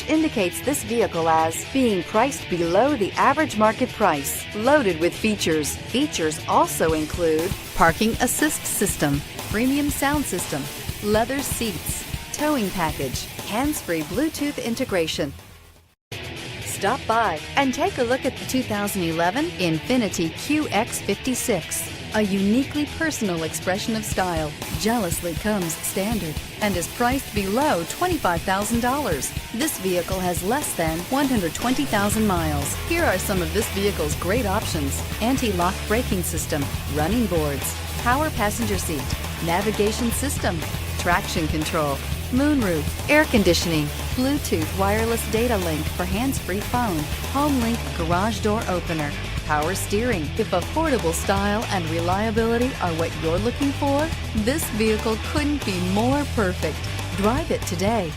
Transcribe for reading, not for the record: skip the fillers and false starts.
research indicates this vehicle as being priced below the average market price. Loaded with features. Features also include parking assist system, premium sound system, leather seats, towing package, hands-free Bluetooth integration. Stop by and take a look at the 2011 INFINITI QX56. A uniquely personal expression of style, jealously comes standard and is priced below $25,000. This vehicle has less than 120,000 miles. Here are some of this vehicle's great options: anti-lock braking system, running boards, power passenger seat, navigation system, traction control, moonroof, air conditioning, Bluetooth wireless data link for hands-free phone, HomeLink garage door opener, power steering. If affordable style and reliability are what you're looking for, this vehicle couldn't be more perfect. Drive it today.